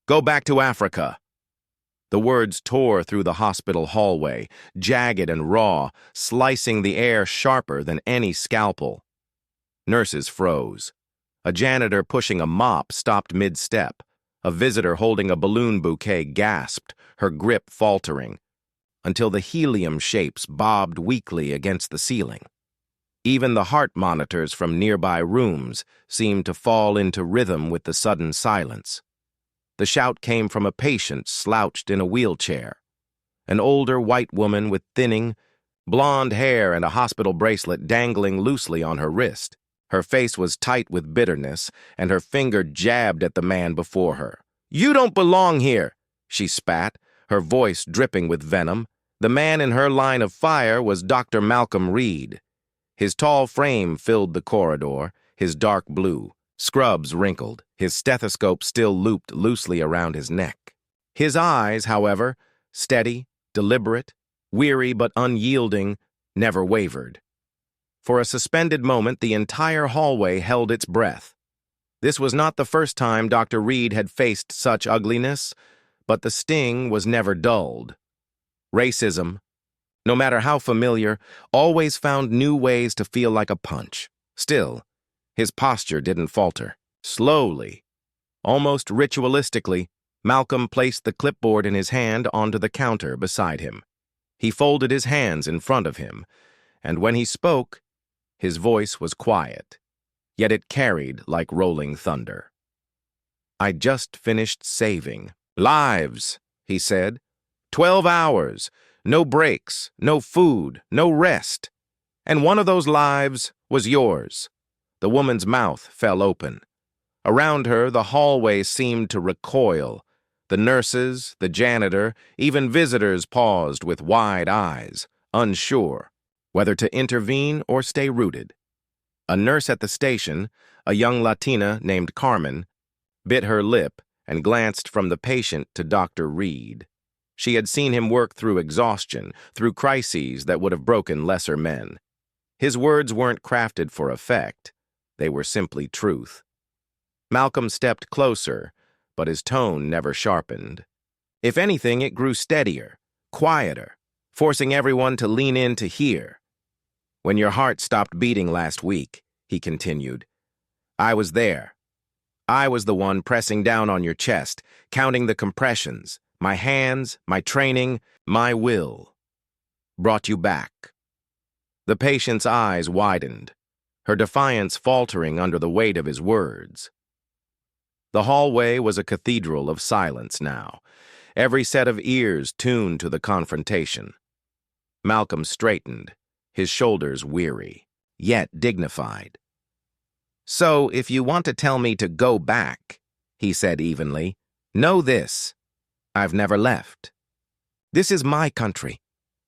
Go back to Africa." The words tore through the hospital hallway, jagged and raw, slicing the air sharper than any scalpel. Nurses froze. A janitor pushing a mop stopped mid-step. A visitor holding a balloon bouquet gasped, her grip faltering, until the helium shapes bobbed weakly against the ceiling. Even the heart monitors from nearby rooms seemed to fall into rhythm with the sudden silence. The shout came from a patient slouched in a wheelchair, an older white woman with thinning, blonde hair and a hospital bracelet dangling loosely on her wrist. Her face was tight with bitterness, and her finger jabbed at the man before her. "You don't belong here," she spat, her voice dripping with venom. The man in her line of fire was Dr. Malcolm Reed. His tall frame filled the corridor, his dark blue, scrubs wrinkled, his stethoscope still looped loosely around his neck. His eyes, however, steady, deliberate, weary but unyielding, never wavered. For a suspended moment, the entire hallway held its breath. This was not the first time Dr. Reed had faced such ugliness, but the sting was never dulled. Racism, no matter how familiar, always found new ways to feel like a punch. Still, his posture didn't falter. Slowly, almost ritualistically, Malcolm placed the clipboard in his hand onto the counter beside him. He folded his hands in front of him, and when he spoke, his voice was quiet, yet it carried like rolling thunder. "I just finished saving lives," he said. 12 hours, no breaks, no food, no rest. And one of those lives was yours." The woman's mouth fell open. Around her, the hallway seemed to recoil. The nurses, the janitor, even visitors paused with wide eyes, unsure whether to intervene or stay rooted. A nurse at the station, a young Latina named Carmen, bit her lip and glanced from the patient to Dr. Reed. She had seen him work through exhaustion, through crises that would have broken lesser men. His words weren't crafted for effect. They were simply truth. Malcolm stepped closer, but his tone never sharpened. If anything, it grew steadier, quieter, forcing everyone to lean in to hear. "When your heart stopped beating last week," he continued, "I was there. I was the one pressing down on your chest, counting the compressions. My hands, my training, my will brought you back." The patient's eyes widened, her defiance faltering under the weight of his words. The hallway was a cathedral of silence now, every set of ears tuned to the confrontation. Malcolm straightened, his shoulders weary, yet dignified. "So, if you want to tell me to go back," he said evenly, "know this. I've never left. This is my country,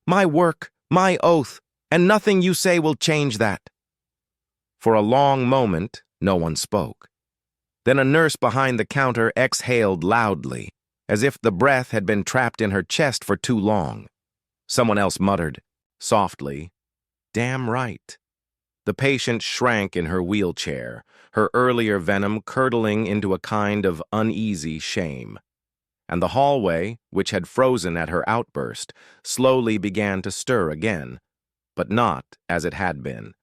my work, my oath, and nothing you say will change that." For a long moment, no one spoke. Then a nurse behind the counter exhaled loudly, as if the breath had been trapped in her chest for too long. Someone else muttered, softly, "Damn right." The patient shrank in her wheelchair, her earlier venom curdling into a kind of uneasy shame. And the hallway, which had frozen at her outburst, slowly began to stir again, but not as it had been.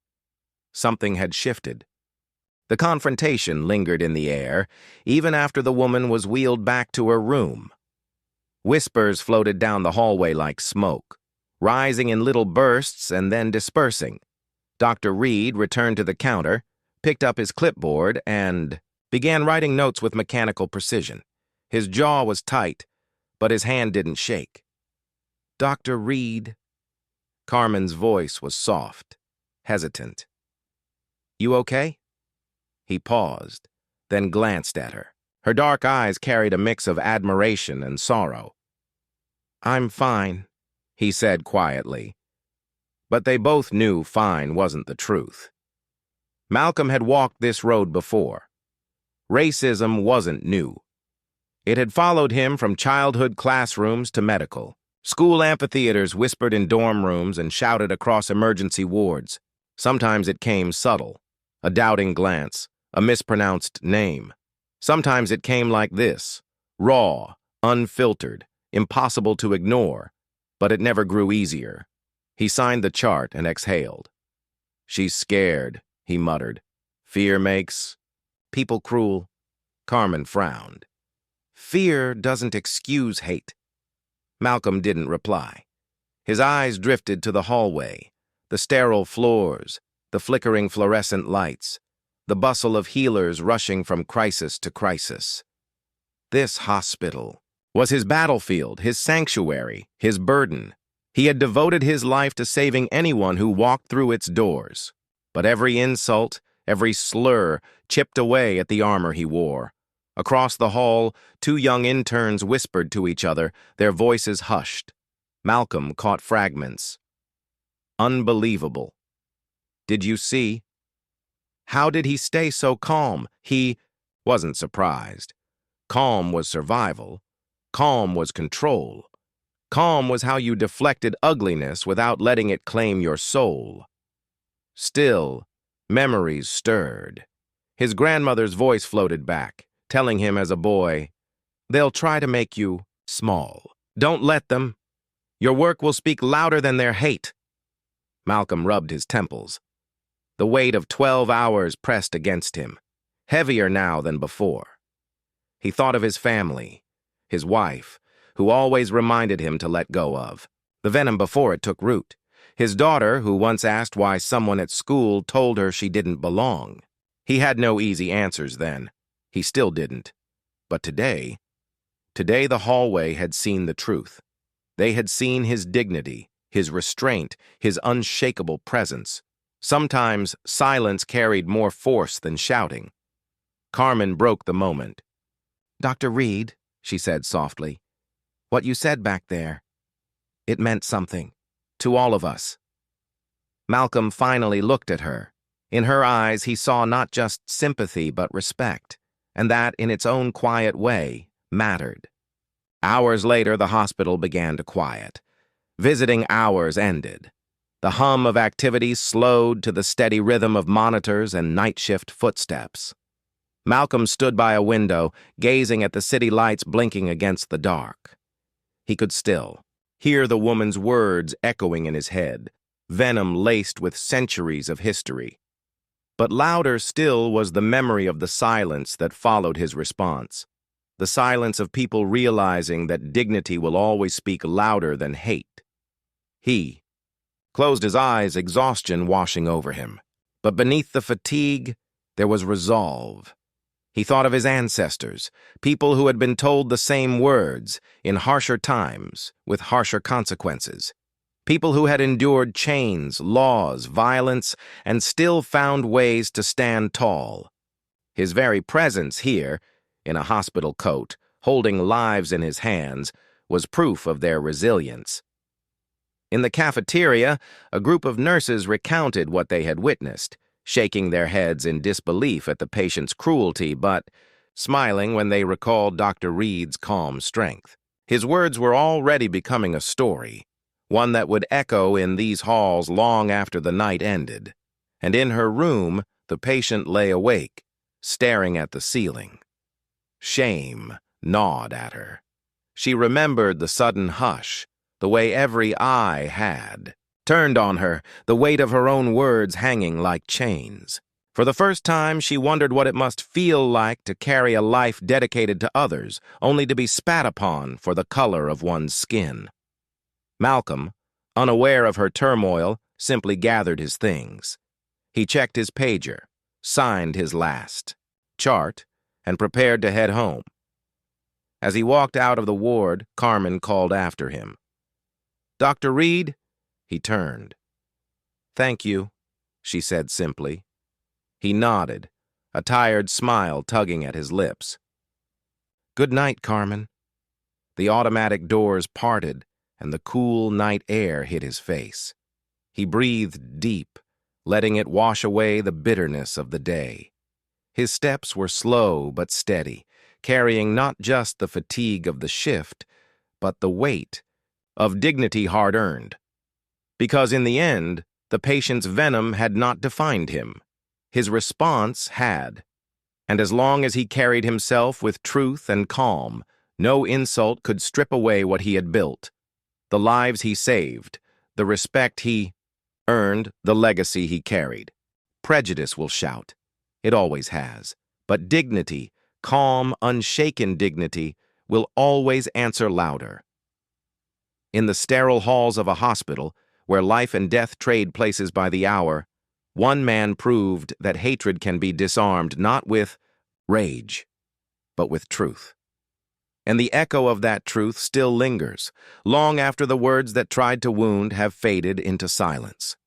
Something had shifted. The confrontation lingered in the air, even after the woman was wheeled back to her room. Whispers floated down the hallway like smoke, rising in little bursts and then dispersing. Dr. Reed returned to the counter, picked up his clipboard, and began writing notes with mechanical precision. His jaw was tight, but his hand didn't shake. "Dr. Reed." Carmen's voice was soft, hesitant. "You okay?" He paused, then glanced at her. Her dark eyes carried a mix of admiration and sorrow. "I'm fine," he said quietly. But they both knew fine wasn't the truth. Malcolm had walked this road before. Racism wasn't new. It had followed him from childhood classrooms to medical. School amphitheaters whispered in dorm rooms and shouted across emergency wards. Sometimes it came subtle, a doubting glance, a mispronounced name. Sometimes it came like this, Raw, unfiltered, impossible to ignore, but it never grew easier. He signed the chart and exhaled. "She's scared," he muttered. "Fear makes people cruel." Carmen frowned. "Fear doesn't excuse hate." Malcolm didn't reply. His eyes drifted to the hallway, the sterile floors, the flickering fluorescent lights, the bustle of healers rushing from crisis to crisis. This hospital was his battlefield, his sanctuary, his burden. He had devoted his life to saving anyone who walked through its doors. But every insult, every slur chipped away at the armor he wore. Across the hall, two young interns whispered to each other, their voices hushed. Malcolm caught fragments. "Unbelievable. Did you see? How did he stay so calm?" He wasn't surprised. Calm was survival. Calm was control. Calm was how you deflected ugliness without letting it claim your soul. Still, memories stirred. His grandmother's voice floated back, telling him as a boy, "They'll try to make you small. Don't let them. Your work will speak louder than their hate." Malcolm rubbed his temples. The weight of 12 hours pressed against him, heavier now than before. He thought of his family, his wife, who always reminded him to let go of, the venom before it took root, his daughter, who once asked why someone at school told her she didn't belong. He had no easy answers then. He still didn't. But today the hallway had seen the truth. They had seen his dignity, his restraint, his unshakable presence. Sometimes silence carried more force than shouting. Carmen broke the moment. "Dr. Reed," she said softly, "what you said back there, it meant something. To all of us." Malcolm finally looked at her. In her eyes, he saw not just sympathy but respect, and that, in its own quiet way, mattered. Hours later, the hospital began to quiet. Visiting hours ended. The hum of activities slowed to the steady rhythm of monitors and night shift footsteps. Malcolm stood by a window, gazing at the city lights blinking against the dark. He could still hear the woman's words echoing in his head, venom laced with centuries of history. But louder still was the memory of the silence that followed his response, the silence of people realizing that dignity will always speak louder than hate. He closed his eyes, exhaustion washing over him. But beneath the fatigue, there was resolve. He thought of his ancestors, people who had been told the same words, in harsher times, with harsher consequences. People who had endured chains, laws, violence, and still found ways to stand tall. His very presence here, in a hospital coat, holding lives in his hands, was proof of their resilience. In the cafeteria, a group of nurses recounted what they had witnessed, shaking their heads in disbelief at the patient's cruelty, but smiling when they recalled Dr. Reed's calm strength. His words were already becoming a story, one that would echo in these halls long after the night ended. And in her room, the patient lay awake, staring at the ceiling. Shame gnawed at her. She remembered the sudden hush, the way every eye had turned on her, the weight of her own words hanging like chains. For the first time, she wondered what it must feel like to carry a life dedicated to others, only to be spat upon for the color of one's skin. Malcolm, unaware of her turmoil, simply gathered his things. He checked his pager, signed his last chart, and prepared to head home. As he walked out of the ward, Carmen called after him. "Dr. Reed?" He turned. "Thank you," she said simply. He nodded, a tired smile tugging at his lips. "Good night, Carmen." The automatic doors parted, and the cool night air hit his face. He breathed deep, letting it wash away the bitterness of the day. His steps were slow but steady, carrying not just the fatigue of the shift, but the weight of dignity hard-earned. Because in the end, the patient's venom had not defined him. His response had. And as long as he carried himself with truth and calm, No insult could strip away what he had built, the lives he saved, the respect he earned, the legacy he carried. Prejudice will shout. It always has. But dignity, calm, unshaken dignity, will always answer louder. In the sterile halls of a hospital, where life and death trade places by the hour, one man proved that hatred can be disarmed not with rage, but with truth. And the echo of that truth still lingers, long after the words that tried to wound have faded into silence.